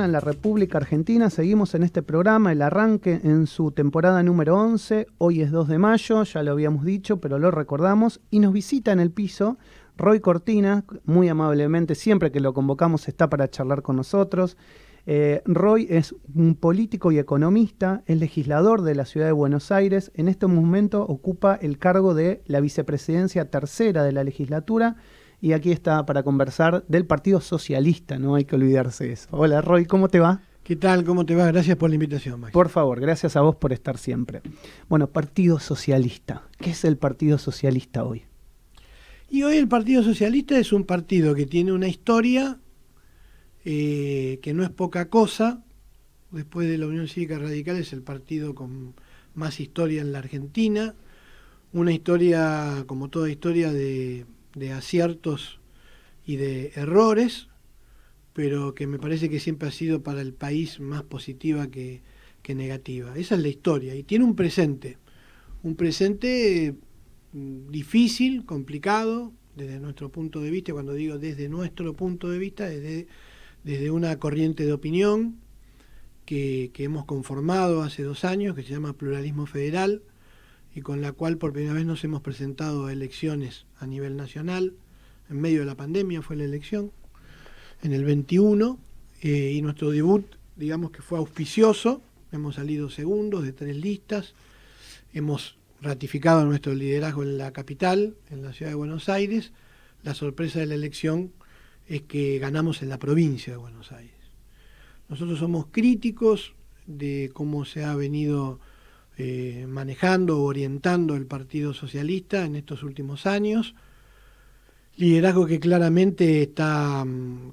en la República Argentina. Seguimos en este programa, el arranque en su temporada número 11. Hoy es 2 de mayo, ya lo habíamos dicho, pero lo recordamos. Y nos visita en el piso Roy Cortina, muy amablemente, siempre que lo convocamos está para charlar con nosotros. Roy es un político y economista, es legislador de la ciudad de Buenos Aires. En este momento ocupa el cargo de la vicepresidencia tercera de la legislatura. Y aquí está para conversar del Partido Socialista, no hay que olvidarse de eso. Hola Roy, ¿cómo te va? ¿Qué tal? ¿Cómo te va? Gracias por la invitación, Max. Por favor, gracias a vos por estar siempre. Bueno, Partido Socialista. ¿Qué es el Partido Socialista hoy? Y hoy el Partido Socialista es un partido que tiene una historia que no es poca cosa. Después de la Unión Cívica Radical es el partido con más historia en la Argentina. Una historia, como toda historia, de aciertos y de errores, pero que me parece que siempre ha sido para el país más positiva que negativa. Esa es la historia. Y tiene un presente difícil, complicado, desde nuestro punto de vista. Cuando digo desde nuestro punto de vista, desde una corriente de opinión que hemos conformado hace 2 años, que se llama Pluralismo Federal, y con la cual por primera vez nos hemos presentado a elecciones a nivel nacional. En medio de la pandemia fue la elección, en el 21, y nuestro debut, digamos que fue auspicioso. Hemos salido segundos de 3 listas, hemos ratificado nuestro liderazgo en la capital, en la ciudad de Buenos Aires. La sorpresa de la elección es que ganamos en la provincia de Buenos Aires. Nosotros somos críticos de cómo se ha venido manejando o orientando el Partido Socialista en estos últimos años. Liderazgo que claramente está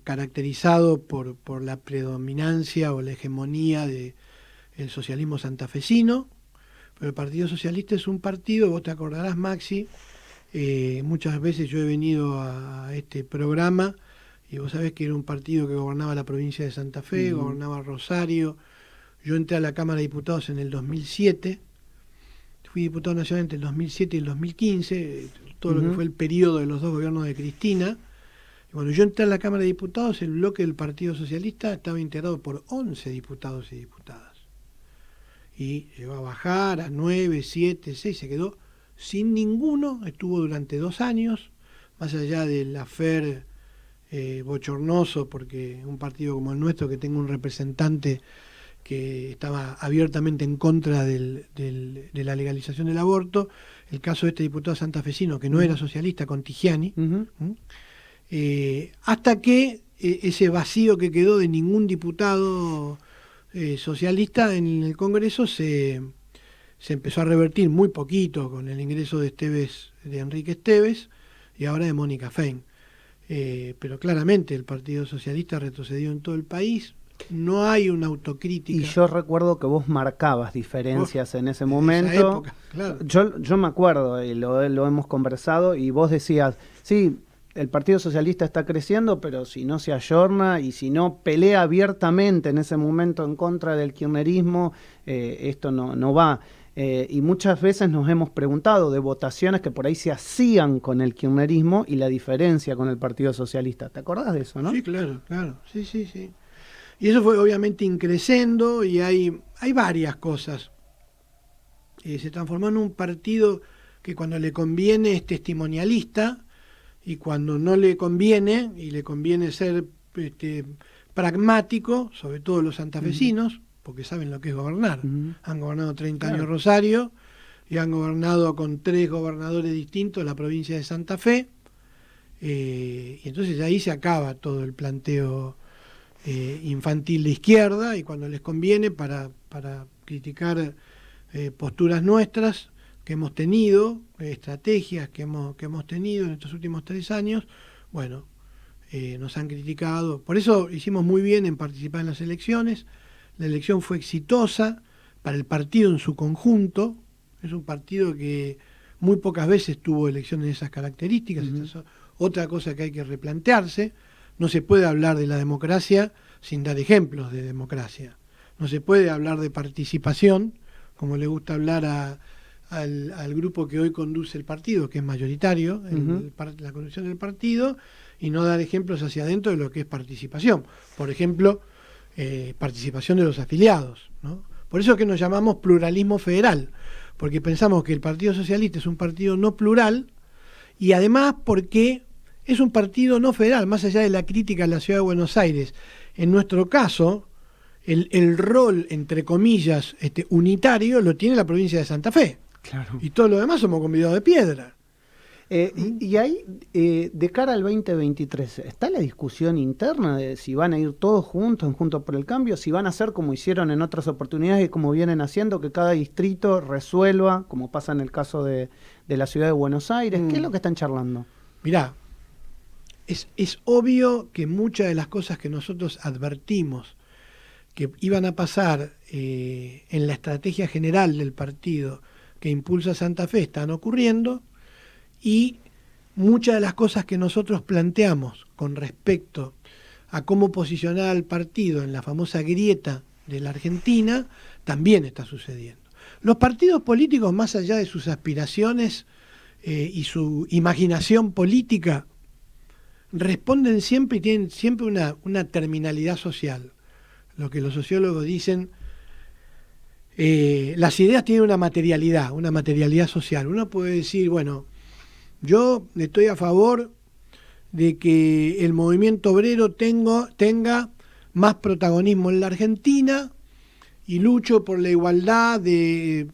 caracterizado por la predominancia o la hegemonía del socialismo santafesino. Pero el Partido Socialista es un partido, vos te acordarás, Maxi, muchas veces yo he venido a este programa y vos sabés que era un partido que gobernaba la provincia de Santa Fe, gobernaba Rosario. Yo entré a la Cámara de Diputados en el 2007, fui diputado nacional entre el 2007 y el 2015, todo lo que fue el periodo de los 2 gobiernos de Cristina. Y bueno, yo entré a la Cámara de Diputados, el bloque del Partido Socialista estaba integrado por 11 diputados y diputadas. Y llegó a bajar a 9, 7, 6, se quedó sin ninguno, estuvo durante 2 años, más allá del afer bochornoso, porque un partido como el nuestro, que tenga un representante que estaba abiertamente en contra de la legalización del aborto, el caso de este diputado santafesino, que no era socialista, Contigiani, hasta que ese vacío que quedó de ningún diputado socialista en el Congreso se empezó a revertir muy poquito con el ingreso de Enrique Esteves y ahora de Mónica Fein. Pero claramente el Partido Socialista retrocedió en todo el país. No hay una autocrítica. Y yo recuerdo que vos marcabas diferencias en ese momento. En esa época, claro. Yo me acuerdo, y lo hemos conversado, y vos decías, sí, el Partido Socialista está creciendo, pero si no se ayorna y si no pelea abiertamente en ese momento en contra del kirchnerismo, esto no va. Y muchas veces nos hemos preguntado de votaciones que por ahí se hacían con el kirchnerismo y la diferencia con el Partido Socialista. ¿Te acordás de eso, no? Sí, claro. Sí. Y eso fue obviamente increciendo y hay varias cosas. Se transformó en un partido que cuando le conviene es testimonialista y cuando no le conviene, y le conviene ser pragmático, sobre todo los santafesinos, porque saben lo que es gobernar. Han gobernado 30 años Rosario y han gobernado con 3 gobernadores distintos la provincia de Santa Fe. Y entonces ahí se acaba todo el planteo infantil de izquierda, y cuando les conviene para criticar posturas nuestras que hemos tenido, estrategias que hemos tenido en estos últimos 3 años, bueno, nos han criticado. Por eso hicimos muy bien en participar en las elecciones. La elección fue exitosa para el partido en su conjunto. Es un partido que muy pocas veces tuvo elecciones de esas características. Esta es otra cosa que hay que replantearse. No se puede hablar de la democracia sin dar ejemplos de democracia. No se puede hablar de participación, como le gusta hablar al grupo que hoy conduce el partido, que es mayoritario, la conducción del partido, y no dar ejemplos hacia adentro de lo que es participación. Por ejemplo, participación de los afiliados, ¿no? Por eso es que nos llamamos pluralismo federal, porque pensamos que el Partido Socialista es un partido no plural y además porque es un partido no federal, más allá de la crítica a la Ciudad de Buenos Aires. En nuestro caso, el rol, entre comillas, unitario lo tiene la provincia de Santa Fe. Claro. Y todo lo demás somos convidados de piedra. Y ahí, de cara al 2023, ¿está la discusión interna de si van a ir todos juntos por el Cambio? Si van a hacer como hicieron en otras oportunidades y como vienen haciendo, que cada distrito resuelva, como pasa en el caso de la Ciudad de Buenos Aires. ¿Qué es lo que están charlando? Mirá, es obvio que muchas de las cosas que nosotros advertimos que iban a pasar en la estrategia general del partido que impulsa Santa Fe están ocurriendo, y muchas de las cosas que nosotros planteamos con respecto a cómo posicionar al partido en la famosa grieta de la Argentina también está sucediendo. Los partidos políticos, más allá de sus aspiraciones y su imaginación política, responden siempre y tienen siempre una terminalidad social. Lo que los sociólogos dicen, las ideas tienen una materialidad social. Uno puede decir, bueno, yo estoy a favor de que el movimiento obrero tenga más protagonismo en la Argentina y lucho por la igualdad de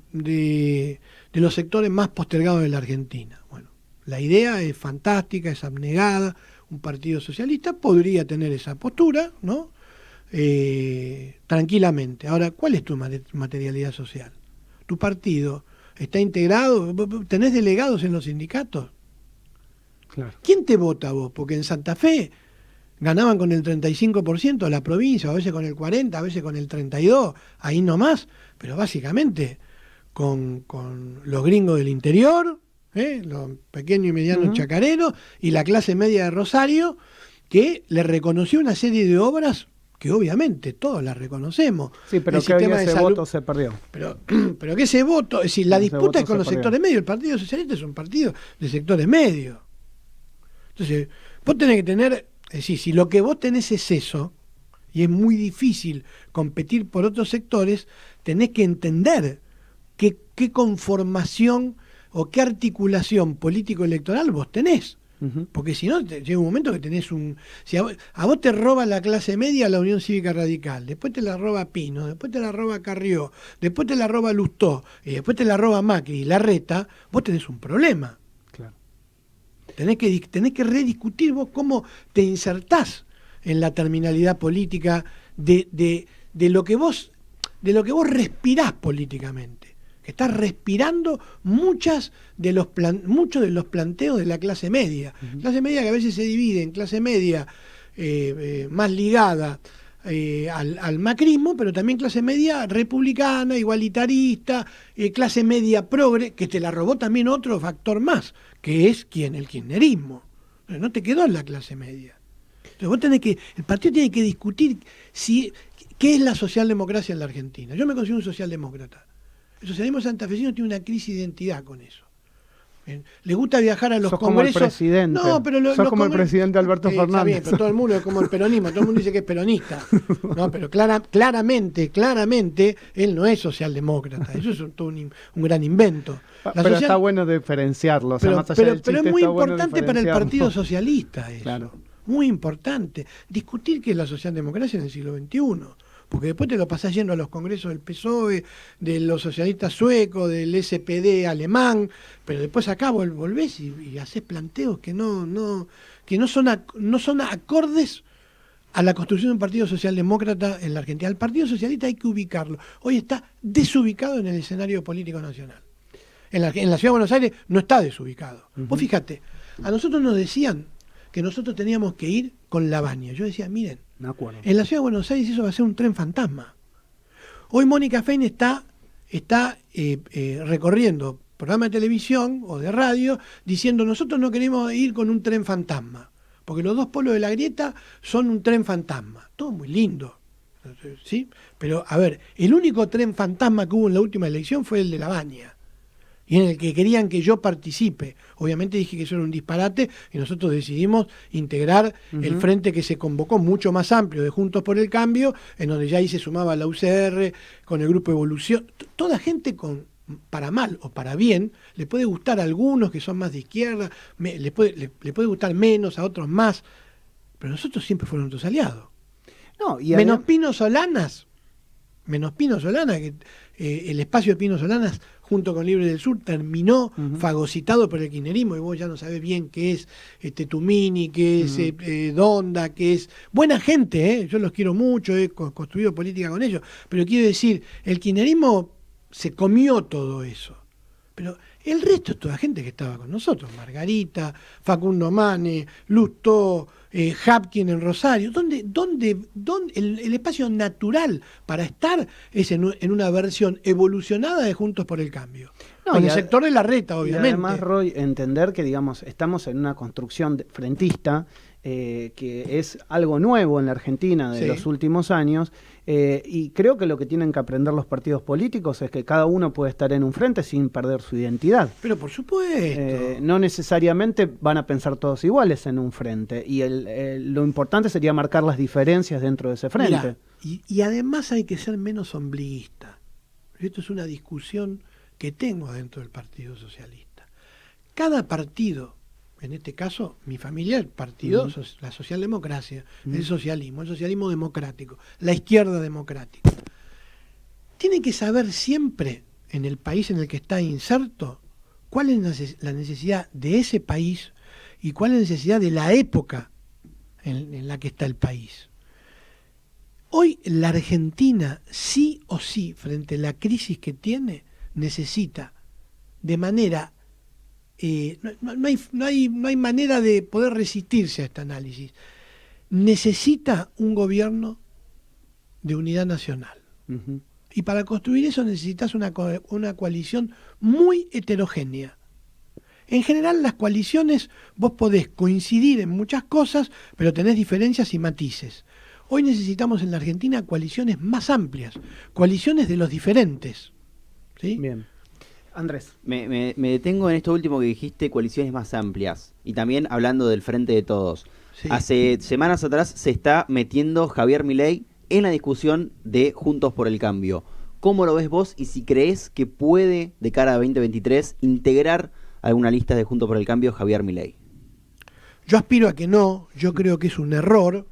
los sectores más postergados de la Argentina. Bueno, la idea es fantástica, es abnegada. Un partido socialista podría tener esa postura, ¿no? Tranquilamente. Ahora, ¿cuál es tu materialidad social? ¿Tu partido está integrado? ¿Tenés delegados en los sindicatos? Claro. ¿Quién te vota a vos? Porque en Santa Fe ganaban con el 35% de la provincia, a veces con el 40%, a veces con el 32%, ahí nomás, pero básicamente con los gringos del interior, los pequeños y medianos chacareros, y la clase media de Rosario, que le reconoció una serie de obras que obviamente todos las reconocemos. Sí, pero el que sistema ese voto se perdió. Pero que ese voto, es decir, la disputa es con los sectores medios. El Partido Socialista es un partido de sectores medios. Entonces, vos tenés que tener, es decir, si lo que vos tenés es eso, y es muy difícil competir por otros sectores, tenés que entender qué conformación o qué articulación político-electoral vos tenés. Porque si no, llega un momento que tenés si a vos te roba la clase media la Unión Cívica Radical, después te la roba Pino, después te la roba Carrió, después te la roba Lustó, y después te la roba Macri y Larreta, vos tenés un problema. Claro. Tenés que rediscutir vos cómo te insertás en la terminalidad política de lo que vos respirás políticamente. Que estás respirando muchos de los planteos de la clase media. Clase media que a veces se divide en clase media más ligada al macrismo, pero también clase media republicana, igualitarista, clase media progre, que te la robó también otro factor más, que es el kirchnerismo. No te quedó en la clase media. Entonces el partido tiene que discutir qué es la socialdemocracia en la Argentina. Yo me considero un socialdemócrata. El socialismo santafesino tiene una crisis de identidad con eso. Le gusta viajar a los congresos. Como el presidente. No, pero sos como el presidente Alberto Fernández. Está bien, pero todo el mundo es como el peronismo, todo el mundo dice que es peronista. No, pero claramente, él no es socialdemócrata. Eso es todo un gran invento. Pero está bueno diferenciarlo. O sea, pero es muy importante para el Partido Socialista eso. Claro. Muy importante. Discutir qué es la socialdemocracia en el siglo XXI. Porque después te lo pasás yendo a los congresos del PSOE, de los socialistas suecos, del SPD alemán, pero después acá volvés y hacés planteos que no son acordes a la construcción de un partido socialdemócrata en la Argentina. Al Partido Socialista hay que ubicarlo. Hoy está desubicado en el escenario político nacional. En la Ciudad de Buenos Aires no está desubicado. Vos fíjate, a nosotros nos decían que nosotros teníamos que ir con Lavagna. Yo decía, miren, me acuerdo. En la Ciudad de Buenos Aires eso va a ser un tren fantasma. Hoy Mónica Fein está recorriendo programas de televisión o de radio diciendo nosotros no queremos ir con un tren fantasma, porque los dos polos de la grieta son un tren fantasma. Todo muy lindo, ¿sí? Pero, a ver, el único tren fantasma que hubo en la última elección fue el de Lavagna. y en el que querían que yo participe. Obviamente dije que eso era un disparate y nosotros decidimos integrar el frente que se convocó mucho más amplio de Juntos por el Cambio, en donde ya ahí se sumaba la UCR, con el Grupo Evolución, toda gente para mal o para bien, le puede gustar a algunos que son más de izquierda, le puede gustar menos, a otros más, pero nosotros siempre fueron nuestros aliados. No, y menos Pino Solanas, que el espacio de Pino Solanas junto con Libre del Sur terminó fagocitado por el kirchnerismo, y vos ya no sabés bien qué es Tumini, qué es Donda, qué es... Buena gente, yo los quiero mucho, he construido política con ellos, pero quiero decir, el kirchnerismo se comió todo eso. Pero el resto es toda gente que estaba con nosotros, Margarita, Facundo Mane, Lustó, Hapkin en Rosario. ¿Dónde el espacio natural para estar es en una versión evolucionada de Juntos por el Cambio? No, con el sector de Larreta, obviamente. Y además, Roy, entender que, digamos, estamos en una construcción frentista que es algo nuevo en la Argentina de los últimos años, y creo que lo que tienen que aprender los partidos políticos es que cada uno puede estar en un frente sin perder su identidad. Pero por supuesto. No necesariamente van a pensar todos iguales en un frente, y lo importante sería marcar las diferencias dentro de ese frente. Mirá, y además hay que ser menos ombliguista. Esto es una discusión que tengo dentro del Partido Socialista. Cada partido, en este caso, mi familia, el partido, la socialdemocracia, el socialismo democrático, la izquierda democrática, tiene que saber siempre, en el país en el que está inserto, cuál es la necesidad de ese país y cuál es la necesidad de la época en la que está el país. Hoy la Argentina, sí o sí, frente a la crisis que tiene, necesita de manera... no hay manera de poder resistirse a este análisis. Necesita un gobierno de unidad nacional. Y para construir eso necesitas una coalición muy heterogénea. En general, las coaliciones vos podés coincidir en muchas cosas, pero tenés diferencias y matices. Hoy necesitamos en la Argentina coaliciones más amplias, coaliciones de los diferentes. ¿Sí? Bien. Andrés. Me detengo en esto último que dijiste, coaliciones más amplias. Y también hablando del Frente de Todos. Sí. Hace semanas atrás se está metiendo Javier Milei en la discusión de Juntos por el Cambio. ¿Cómo lo ves vos y si crees que puede, de cara a 2023, integrar alguna lista de Juntos por el Cambio Javier Milei? Yo aspiro a que no, yo creo que es un error.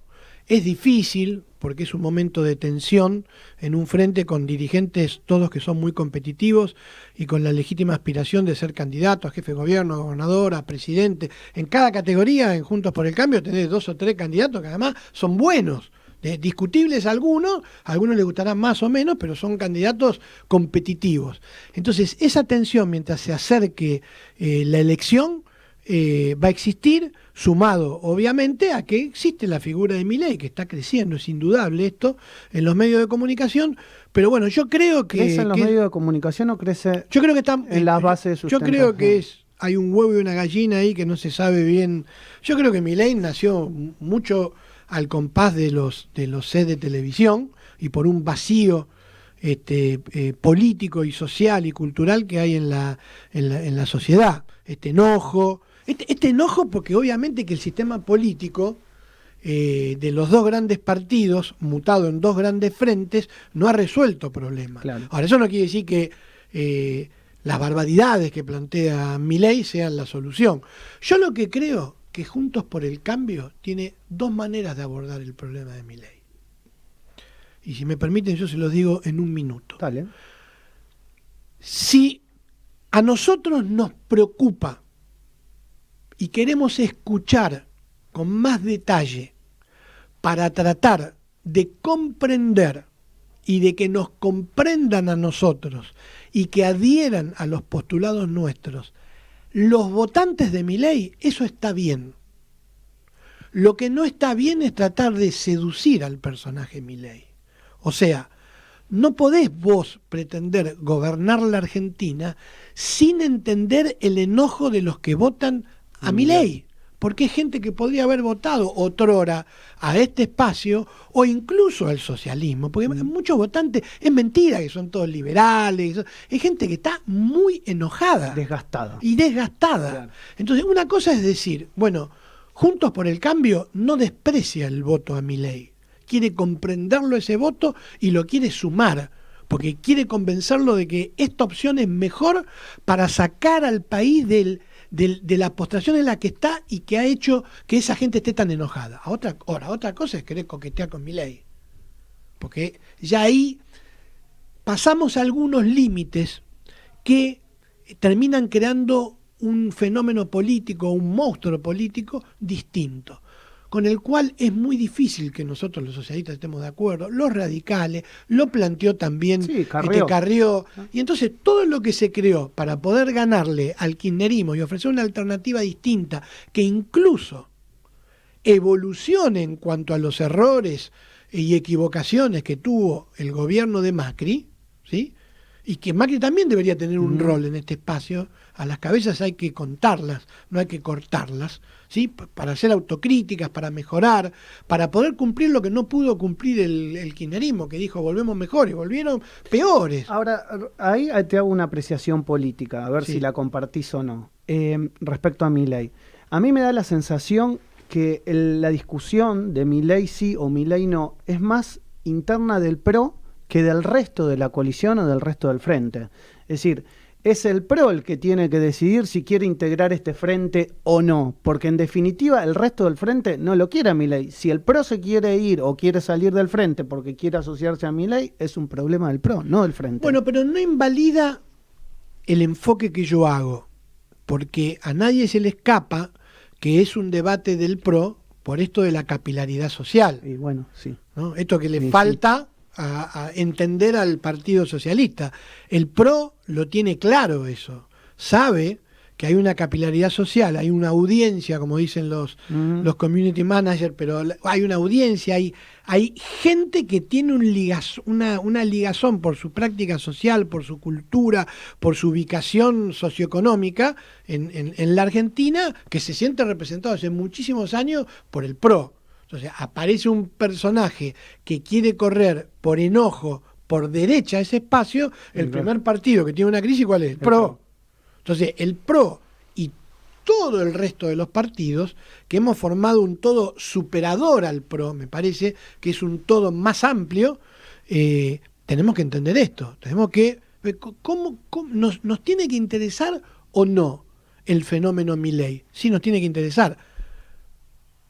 Es difícil porque es un momento de tensión en un frente con dirigentes todos que son muy competitivos y con la legítima aspiración de ser candidato a jefe de gobierno, a gobernador, a presidente. En cada categoría, en Juntos por el Cambio, tenés 2 o 3 candidatos que además son buenos, discutibles algunos, a algunos les gustarán más o menos, pero son candidatos competitivos. Entonces, esa tensión mientras se acerque la elección va a existir, sumado obviamente a que existe la figura de Milei, que está creciendo, es indudable esto, en los medios de comunicación, pero bueno, yo creo que... ¿Crece en los medios de comunicación o crece yo creo que está, en las bases de sustentación? Yo creo que hay un huevo y una gallina ahí que no se sabe bien. Yo creo que Milei nació mucho al compás de los sets de televisión y por un vacío político y social y cultural que hay en la sociedad. Este enojo porque obviamente que el sistema político de los 2 grandes partidos, mutado en 2 grandes frentes, no ha resuelto problemas. Claro. Ahora, eso no quiere decir que las barbaridades que plantea Milei sean la solución. Yo lo que creo que Juntos por el Cambio tiene 2 maneras de abordar el problema de Milei. Y si me permiten, yo se los digo en un minuto. Dale. Si a nosotros nos preocupa y queremos escuchar con más detalle para tratar de comprender y de que nos comprendan a nosotros y que adhieran a los postulados nuestros los votantes de Milei, eso está bien. Lo que no está bien es tratar de seducir al personaje Milei. O sea, no podés vos pretender gobernar la Argentina sin entender el enojo de los que votan a Milei. porque es gente que podría haber votado otrora a este espacio o incluso al socialismo, porque muchos votantes, es mentira que son todos liberales, es gente que está muy enojada. Desgastada. Y desgastada. Claro. Entonces, una cosa es decir, bueno, Juntos por el Cambio no desprecia el voto a Milei, quiere comprenderlo ese voto y lo quiere sumar, porque quiere convencerlo de que esta opción es mejor para sacar al país de la postración en la que está y que ha hecho que esa gente esté tan enojada. Otra cosa es querer coquetear con Milei, porque ya ahí pasamos algunos límites que terminan creando un fenómeno político, un monstruo político distinto, con el cual es muy difícil que nosotros los socialistas estemos de acuerdo. Los radicales, lo planteó también Carrió. Y entonces todo lo que se creó para poder ganarle al kirchnerismo y ofrecer una alternativa distinta, que incluso evolucione en cuanto a los errores y equivocaciones que tuvo el gobierno de Macri, ¿sí? Y que Macri también debería tener un rol en este espacio. A las cabezas hay que contarlas, no hay que cortarlas, ¿sí? Para hacer autocríticas, para mejorar, para poder cumplir lo que no pudo cumplir el kirchnerismo, que dijo volvemos mejores, volvieron peores. Ahora, ahí te hago una apreciación política, a ver si la compartís o no, respecto a Milei. A mí me da la sensación que la discusión de Milei sí o Milei no es más interna del PRO que del resto de la coalición o del resto del frente. Es decir, es el PRO el que tiene que decidir si quiere integrar este frente o no, porque en definitiva el resto del frente no lo quiere a Milei. Si el PRO se quiere ir o quiere salir del frente porque quiere asociarse a Milei, es un problema del PRO, no del frente. Bueno, pero no invalida el enfoque que yo hago, porque a nadie se le escapa que es un debate del PRO por esto de la capilaridad social. Y bueno, sí. ¿No? Esto que le falta a entender al Partido Socialista. El PRO lo tiene claro eso. Sabe que hay una capilaridad social, hay una audiencia, como dicen los community managers, pero hay una audiencia, hay gente que tiene una ligazón por su práctica social, por su cultura, por su ubicación socioeconómica en la Argentina, que se siente representado hace muchísimos años por el PRO. Entonces aparece un personaje que quiere correr por enojo, por derecha a ese espacio, el primer partido que tiene una crisis, ¿cuál es? El PRO. Entonces el PRO y todo el resto de los partidos, que hemos formado un todo superador al PRO, me parece que es un todo más amplio, tenemos que entender esto. Tenemos que ¿cómo nos tiene que interesar o no el fenómeno Milei? Sí, nos tiene que interesar.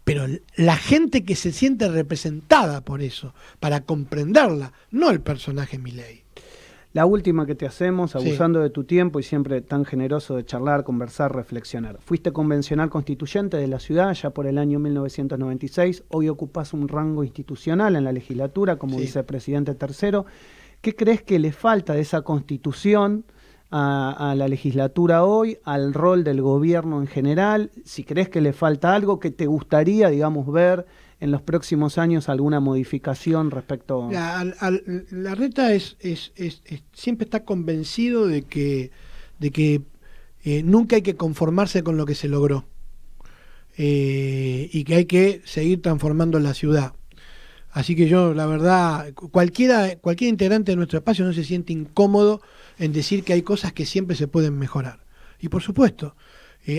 Pero la gente que se siente representada por eso, para comprenderla, no el personaje Milei. La última que te hacemos, abusando de tu tiempo y siempre tan generoso de charlar, conversar, reflexionar. Fuiste convencional constituyente de la ciudad ya por el año 1996, hoy ocupás un rango institucional en la legislatura como vicepresidente tercero. ¿Qué crees que le falta de esa constitución a la legislatura hoy, al rol del gobierno en general? Si crees que le falta algo, que te gustaría, digamos, ver en los próximos años alguna modificación respecto... Larreta siempre está convencido de que nunca hay que conformarse con lo que se logró y que hay que seguir transformando la ciudad. Así que yo, la verdad, cualquier integrante de nuestro espacio no se siente incómodo en decir que hay cosas que siempre se pueden mejorar. Y por supuesto,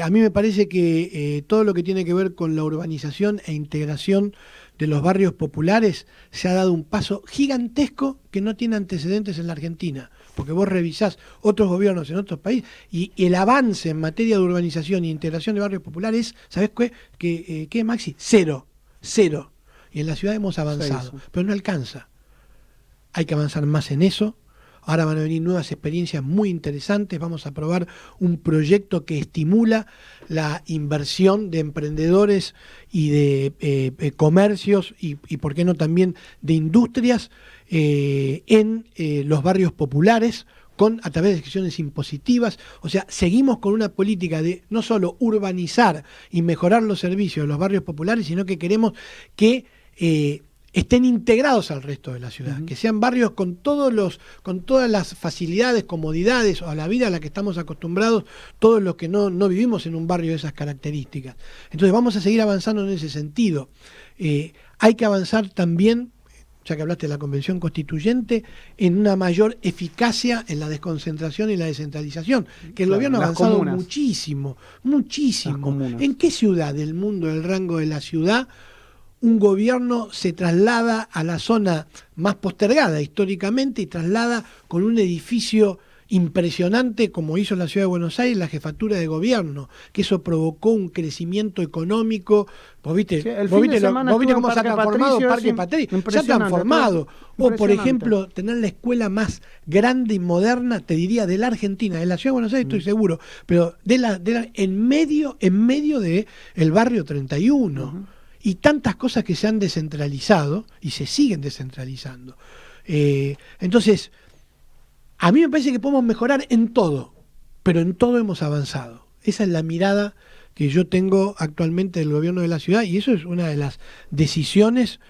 a mí me parece que todo lo que tiene que ver con la urbanización e integración de los barrios populares se ha dado un paso gigantesco que no tiene antecedentes en la Argentina. Porque vos revisás otros gobiernos en otros países y el avance en materia de urbanización e integración de barrios populares, ¿sabés qué, Maxi? Cero. Y en la ciudad hemos avanzado, pero no alcanza. Hay que avanzar más en eso. Ahora van a venir nuevas experiencias muy interesantes. Vamos a probar un proyecto que estimula la inversión de emprendedores y de comercios y por qué no también de industrias en los barrios populares a través de decisiones impositivas. O sea, seguimos con una política de no solo urbanizar y mejorar los servicios de los barrios populares, sino que queremos que estén integrados al resto de la ciudad, que sean barrios con todas las facilidades, comodidades o a la vida a la que estamos acostumbrados todos los que no vivimos en un barrio de esas características. Entonces vamos a seguir avanzando en ese sentido. Hay que avanzar también, ya que hablaste de la Convención Constituyente, en una mayor eficacia en la desconcentración y la descentralización, que el gobierno ha avanzado muchísimo. ¿En qué ciudad del mundo, del rango de la ciudad, un gobierno se traslada a la zona más postergada históricamente y traslada con un edificio impresionante como hizo la Ciudad de Buenos Aires la jefatura de gobierno, que eso provocó un crecimiento económico? Vos viste cómo se ha transformado Parque Patricio, se ha transformado. O por ejemplo, tener la escuela más grande y moderna, te diría, de la Argentina, de la Ciudad de Buenos Aires estoy seguro, pero en medio de el barrio 31. Y tantas cosas que se han descentralizado y se siguen descentralizando. Entonces, a mí me parece que podemos mejorar en todo, pero en todo hemos avanzado. Esa es la mirada que yo tengo actualmente del gobierno de la ciudad, y eso es una de las decisiones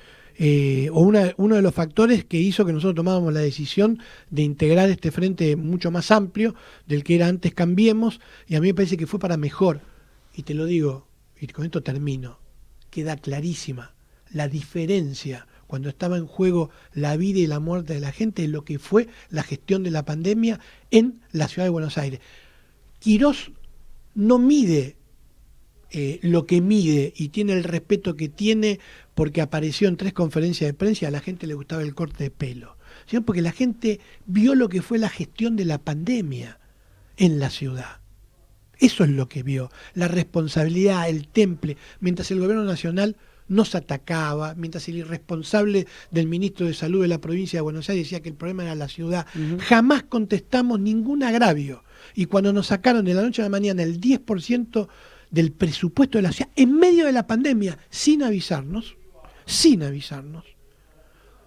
uno de los factores que hizo que nosotros tomáramos la decisión de integrar este frente mucho más amplio del que era antes Cambiemos, y a mí me parece que fue para mejor. Y te lo digo, y con esto termino, queda clarísima la diferencia cuando estaba en juego la vida y la muerte de la gente de lo que fue la gestión de la pandemia en la Ciudad de Buenos Aires. Quirós no mide lo que mide y tiene el respeto que tiene porque apareció en 3 conferencias de prensa y a la gente le gustaba el corte de pelo, sino porque la gente vio lo que fue la gestión de la pandemia en la ciudad. Eso es lo que vio, la responsabilidad, el temple, mientras el gobierno nacional nos atacaba, mientras el irresponsable del ministro de Salud de la provincia de Buenos Aires decía que el problema era la ciudad. Jamás contestamos ningún agravio. Y cuando nos sacaron de la noche a la mañana el 10% del presupuesto de la ciudad, en medio de la pandemia, sin avisarnos,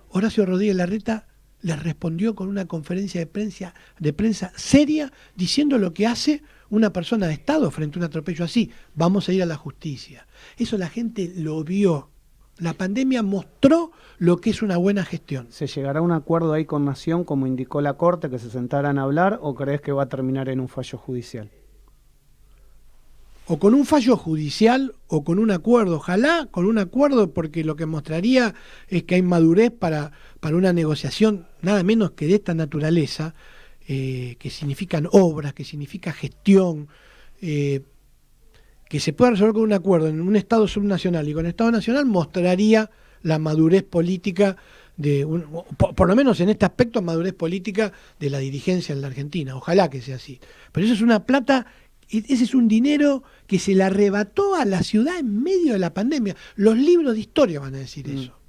Horacio Rodríguez Larreta les respondió con una conferencia de prensa seria, diciendo lo que hace una persona de Estado frente a un atropello así: vamos a ir a la justicia. Eso la gente lo vio. La pandemia mostró lo que es una buena gestión. ¿Se llegará a un acuerdo ahí con Nación, como indicó la Corte, que se sentaran a hablar, o crees que va a terminar en un fallo judicial? O con un fallo judicial o con un acuerdo. Ojalá con un acuerdo, porque lo que mostraría es que hay madurez para una negociación nada menos que de esta naturaleza, que significan obras, que significa gestión, que se pueda resolver con un acuerdo en un Estado subnacional y con Estado nacional, mostraría la madurez política, por lo menos en este aspecto, madurez política de la dirigencia en la Argentina. Ojalá que sea así. Pero eso es una plata, ese es un dinero que se le arrebató a la ciudad en medio de la pandemia. Los libros de historia van a decir eso.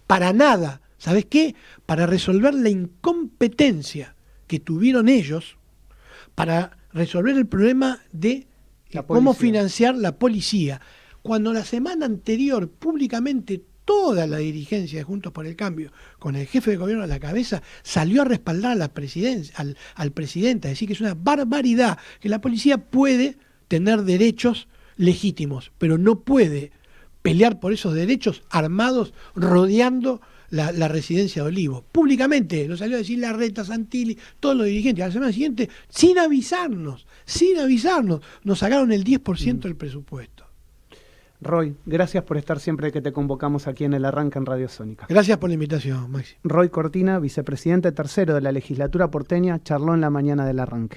Para nada. ¿Sabes qué? Para resolver la incompetencia que tuvieron ellos para resolver el problema de cómo financiar la policía. Cuando la semana anterior públicamente toda la dirigencia de Juntos por el Cambio, con el jefe de gobierno a la cabeza, salió a respaldar a la presidencia, al presidente, a decir que es una barbaridad, que la policía puede tener derechos legítimos, pero no puede pelear por esos derechos armados rodeando la residencia de Olivos. Públicamente lo salió a decir Larreta, Santilli, todos los dirigentes. A la semana siguiente, sin avisarnos, nos sacaron el 10% del presupuesto. Roy, gracias por estar siempre que te convocamos aquí en El Arranque en Radio Sónica. Gracias por la invitación, Maxi. Roy Cortina, vicepresidente tercero de la legislatura porteña, charló en la mañana del Arranque.